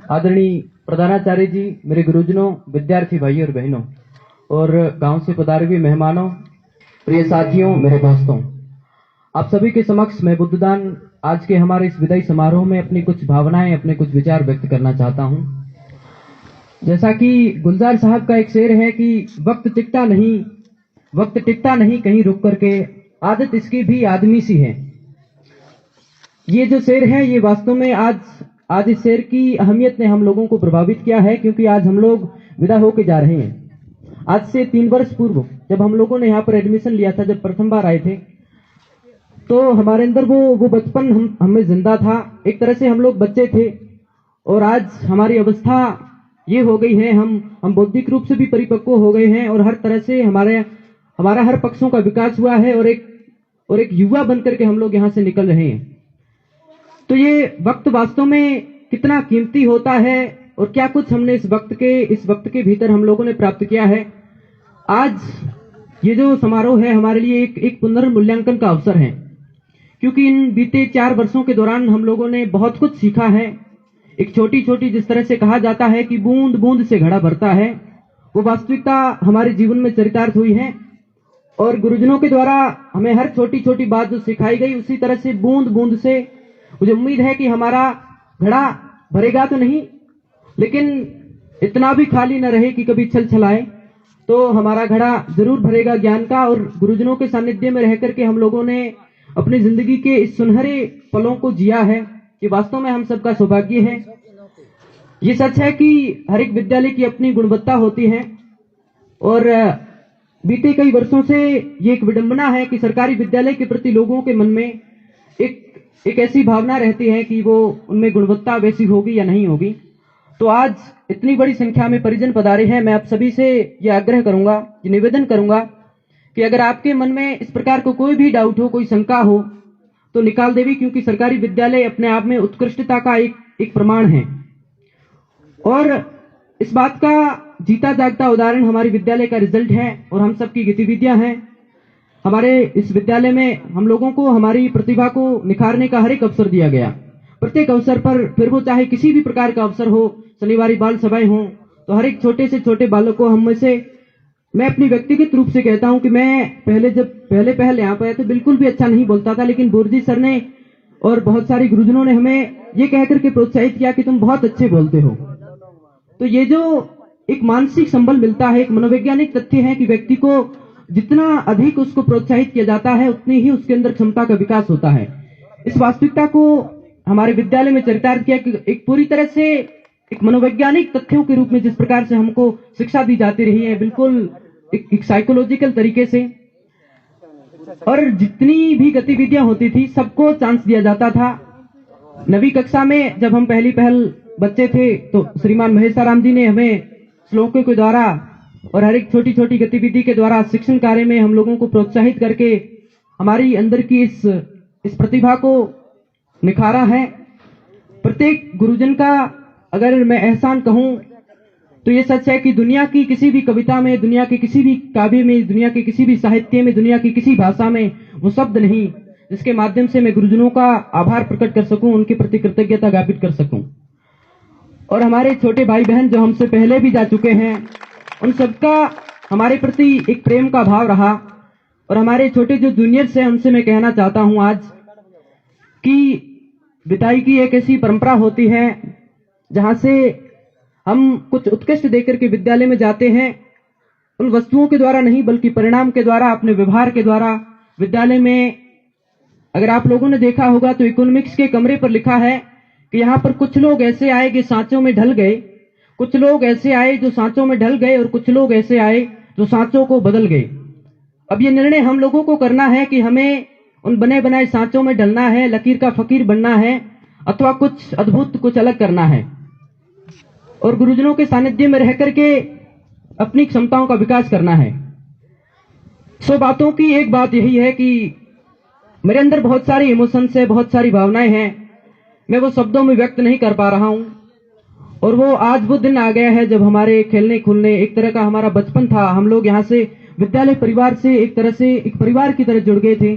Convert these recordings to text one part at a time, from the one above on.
आदरणीय प्रधानाचार्य जी, मेरे गुरुजनों, विद्यार्थी भाइयों और बहनों और गांव से पधारे हुए मेहमानों, प्रिय साथियों, मेरे दोस्तों, आप सभी के समक्ष मैं बुद्धदान आज के हमारे इस विदाई समारोह में अपनी कुछ भावनाएं, अपने कुछ विचार व्यक्त करना चाहता हूं। जैसा कि गुलजार साहब का एक शेर है कि वक्त टिकता नहीं कहीं रुक करके, आदत इसकी भी आदमी सी है। ये जो शेर है ये वास्तव में आज इस शेर की अहमियत ने हम लोगों को प्रभावित किया है, क्योंकि आज हम लोग विदा होके जा रहे हैं। आज से 3 वर्ष पूर्व जब हम लोगों ने यहाँ पर एडमिशन लिया था, जब प्रथम बार आए थे, तो हमारे अंदर वो बचपन हमें जिंदा था। एक तरह से हम लोग बच्चे थे और आज हमारी अवस्था ये हो गई है, हम बौद्धिक रूप से भी परिपक्व हो गए हैं और हर तरह से हमारा हर पक्षों का विकास हुआ है और एक युवा बनकर के हम लोग यहाँ से निकल रहे हैं। तो ये वक्त वास्तव में कितना कीमती होता है और क्या कुछ हमने इस वक्त के भीतर हम लोगों ने प्राप्त किया है। आज ये जो समारोह है हमारे लिए एक पुनर्मूल्यांकन का अवसर है, क्योंकि इन बीते 4 वर्षों के दौरान हम लोगों ने बहुत कुछ सीखा है। एक छोटी छोटी, जिस तरह से कहा जाता है कि बूंद बूंद से घड़ा भरता है, वो वास्तविकता हमारे जीवन में चरितार्थ हुई है और गुरुजनों के द्वारा हमें हर छोटी छोटी बात जो सिखाई गई, उसी तरह से बूंद बूंद से मुझे उम्मीद है कि हमारा घड़ा भरेगा तो नहीं, लेकिन इतना भी खाली न रहे कि कभी छल छलाए। तो हमारा घड़ा जरूर भरेगा ज्ञान का, और गुरुजनों के सानिध्य में रह करके हम लोगों ने अपनी जिंदगी के इस सुनहरे पलों को जिया है, कि वास्तव में हम सबका सौभाग्य है। ये सच है कि हर एक विद्यालय की अपनी गुणवत्ता होती है और बीते कई वर्षों से ये एक विडंबना है कि सरकारी विद्यालय के प्रति लोगों के मन में एक ऐसी भावना रहती है कि वो उनमें गुणवत्ता वैसी होगी या नहीं होगी। तो आज इतनी बड़ी संख्या में परिजन पधारे हैं। मैं आप सभी से ये आग्रह करूंगा, ये निवेदन करूंगा कि अगर आपके मन में इस प्रकार को कोई भी डाउट हो, कोई शंका हो, तो निकाल देवी, क्योंकि सरकारी विद्यालय अपने आप में उत्कृष्टता का एक प्रमाण है। और इस बात का जीता जागता उदाहरण हमारे विद्यालय का रिजल्ट है और हम सबकी गतिविधियां हैं। हमारे इस विद्यालय में हम लोगों को हमारी प्रतिभा को निखारने का हर एक अवसर दिया गया। प्रत्येक अवसर पर, फिर वो चाहे किसी भी प्रकार का अवसर हो, शनिवारी बाल सभाएं हों, तो हर एक छोटे से छोटे बालक को हम में से, मैं अपनी व्यक्तिगत रूप से कहता हूं कि मैं पहले यहाँ पर आया तो बिल्कुल भी अच्छा नहीं बोलता था, लेकिन बोरजी सर ने और बहुत सारे गुरुजनों ने हमें ये कहकर के प्रोत्साहित किया कि तुम बहुत अच्छे बोलते हो। तो ये जो एक मानसिक संबल मिलता है, एक मनोवैज्ञानिक तथ्य है कि व्यक्ति को जितना अधिक उसको प्रोत्साहित किया जाता है, उतनी ही उसके अंदर क्षमता का विकास होता है। इस वास्तविकता को हमारे विद्यालय में चरितार्थ किया कि एक पूरी तरह से एक मनोवैज्ञानिक तथ्यों के रूप में जिस प्रकार से हमको शिक्षा दी जाती रही है, बिल्कुल एक साइकोलॉजिकल तरीके से, और जितनी भी गतिविधियां होती थी सबको चांस दिया जाता था। 9वीं कक्षा में जब हम पहल बच्चे थे, तो श्रीमान महेशाराम जी ने हमें श्लोकों के द्वारा और हर एक छोटी छोटी गतिविधि के द्वारा शिक्षण कार्य में हम लोगों को प्रोत्साहित करके हमारी अंदर की इस प्रतिभा को निखारा है। प्रत्येक गुरुजन का अगर मैं एहसान कहूं तो ये सच है कि दुनिया की किसी भी कविता में, दुनिया के किसी भी काव्य में, दुनिया के किसी भी साहित्य में, दुनिया की किसी भाषा में वो शब्द नहीं जिसके माध्यम से मैं गुरुजनों का आभार प्रकट कर सकूं, उनके प्रति कृतज्ञता ज्ञापित कर सकूं। और हमारे छोटे भाई बहन जो हमसे पहले भी जा चुके हैं, उन सबका हमारे प्रति एक प्रेम का भाव रहा। और हमारे छोटे जो जूनियर्स हैं, उनसे मैं कहना चाहता हूं आज कि विदाई की एक ऐसी परंपरा होती है जहां से हम कुछ उत्कृष्ट देकर के विद्यालय में जाते हैं, उन वस्तुओं के द्वारा नहीं बल्कि परिणाम के द्वारा, अपने व्यवहार के द्वारा। विद्यालय में अगर आप लोगों ने देखा होगा तो इकोनॉमिक्स के कमरे पर लिखा है कि यहाँ पर कुछ लोग ऐसे आए कि सांचों में ढल गए, कुछ लोग ऐसे आए जो सांचों में ढल गए, और कुछ लोग ऐसे आए जो सांचों को बदल गए। अब ये निर्णय हम लोगों को करना है कि हमें उन बने बनाए सांचों में ढलना है, लकीर का फकीर बनना है, अथवा कुछ अद्भुत, कुछ अलग करना है, और गुरुजनों के सानिध्य में रह करके अपनी क्षमताओं का विकास करना है। 100 बातों की एक बात यही है कि मेरे अंदर बहुत सारी इमोशंस है, बहुत सारी भावनाएं हैं, मैं वो शब्दों में व्यक्त नहीं कर पा रहा हूं। और वो आज वो दिन आ गया है जब हमारे खेलने खुलने, एक तरह का हमारा बचपन था, हम लोग यहाँ से विद्यालय परिवार से एक तरह से एक परिवार की तरह जुड़ गए थे।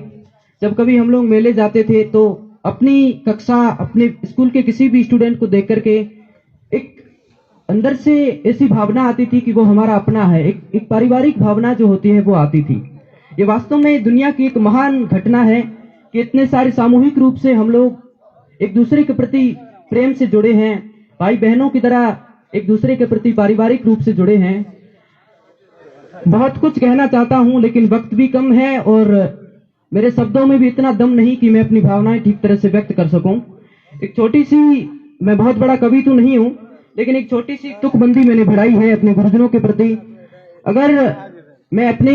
जब कभी हम लोग मेले जाते थे तो अपनी कक्षा, अपने स्कूल के किसी भी स्टूडेंट को देख करके एक अंदर से ऐसी भावना आती थी कि वो हमारा अपना है। एक पारिवारिक भावना जो होती है वो आती थी। ये वास्तव में दुनिया की एक महान घटना है कि इतने सारे सामूहिक रूप से हम लोग एक दूसरे के प्रति प्रेम से जुड़े हैं, भाई बहनों की तरह एक दूसरे के प्रति पारिवारिक रूप से जुड़े हैं। बहुत कुछ कहना चाहता हूं लेकिन वक्त भी कम है और मेरे शब्दों में भी इतना दम नहीं कि मैं अपनी भावनाएं ठीक तरह से व्यक्त कर सकूं। एक छोटी सी, मैं बहुत बड़ा कवि तो नहीं हूं, लेकिन एक छोटी सी तुकबंदी मैंने भिड़ाई है अपने गुरुजनों के प्रति। अगर मैं अपने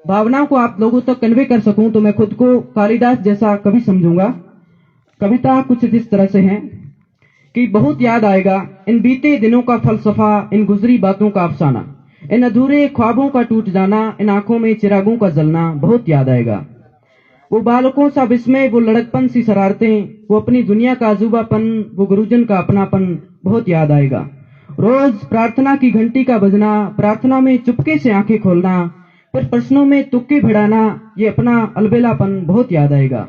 भावनाओं को आप लोगों तक कन्वे कर सकूं तो मैं खुद को कालिदास जैसा कवि समझूंगा। कविता कुछ इस तरह से है कि बहुत याद आएगा इन बीते दिनों का फलसफा, इन गुजरी बातों का अफसाना, इन अधूरे ख्वाबों का टूट जाना, इन आंखों में चिरागों का जलना बहुत याद आएगा। वो बालकों सा विस्मय, वो लड़कपन सी शरारतें, वो अपनी दुनिया का अजूबापन, वो गुरुजन का अपनापन बहुत याद आएगा। रोज प्रार्थना की घंटी का बजना, प्रार्थना में चुपके से आंखें खोलना, फिर प्रश्नों में तुक्के भिड़ाना, ये अपना अलबेलापन बहुत याद आएगा।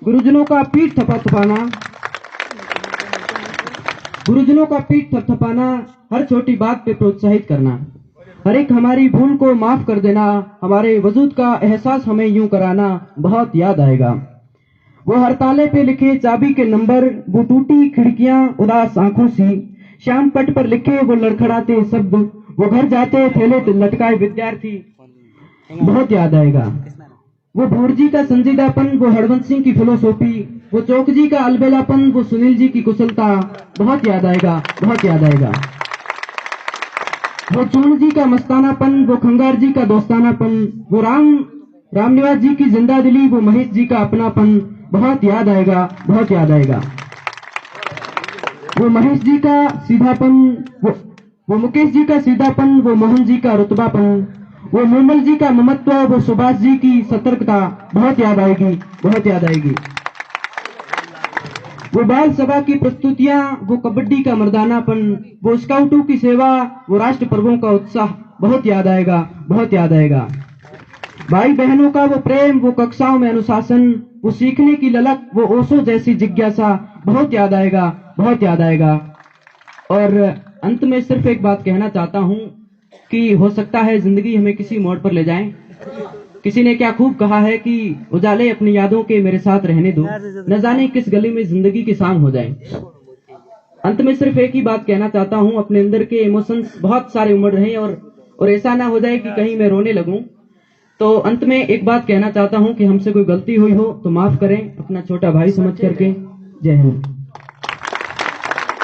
गुरुजनों का पीठ थपथपाना, गुरुजनों का पीठ थपथपाना, हर छोटी बात पे प्रोत्साहित करना, हर एक हमारी भूल को माफ कर देना, हमारे वजूद का एहसास हमें यूं कराना बहुत याद आएगा। वो हर ताले पे लिखे चाबी के नंबर, वो टूटी खिड़कियां उदास आंखों सी, श्याम पट पर लिखे वो लड़खड़ाते शब्द, वो घर जाते थैले लटकाए विद्यार्थी बहुत याद आएगा। वो भोर जी का संजीदापन, वो हरवंश सिंह की फिलोसॉफी, वो चौक जी का अलबेलापन, वो सुनील जी की कुशलता बहुत याद आएगा, बहुत याद आएगा। वो चूर्ण जी का मस्तानापन, वो खंगार जी का दोस्तानापन, वो रामनिवास जी की जिंदा दिली, वो महेश जी का अपनापन बहुत याद आएगा, बहुत याद आएगा। वो महेश जी का सीधापन, वो मुकेश जी का सीधापन, वो मोहन जी का रुतबापन, वो निर्मल जी का ममत्व, वो सुभाष जी की सतर्कता बहुत याद आएगी, बहुत याद आएगी। वो बाल सभा की प्रस्तुतियां, वो कबड्डी का मर्दानापन, वो स्काउटों की सेवा, वो राष्ट्र पर्वों का उत्साह बहुत याद आएगा, बहुत याद आएगा। भाई बहनों का वो प्रेम, वो कक्षाओं में अनुशासन, वो सीखने की ललक, वो ओशो जैसी जिज्ञासा बहुत याद आएगा, बहुत याद आएगा। और अंत में सिर्फ एक बात कहना चाहता हूं कि हो सकता है जिंदगी हमें किसी मोड़ पर ले जाए। किसी ने क्या खूब कहा है कि उजाले अपनी यादों के मेरे साथ रहने दो, न जाने किस गली में जिंदगी की शाम हो जाए। अंत में सिर्फ एक ही बात कहना चाहता हूं, अपने अंदर के इमोशंस बहुत सारे उमड़ रहे हैं और ऐसा ना हो जाए कि कहीं मैं रोने लगूं। तो अंत में एक बात कहना चाहता हूं कि हमसे कोई गलती हुई हो तो माफ करें, अपना छोटा भाई समझ करके। जय हिंद।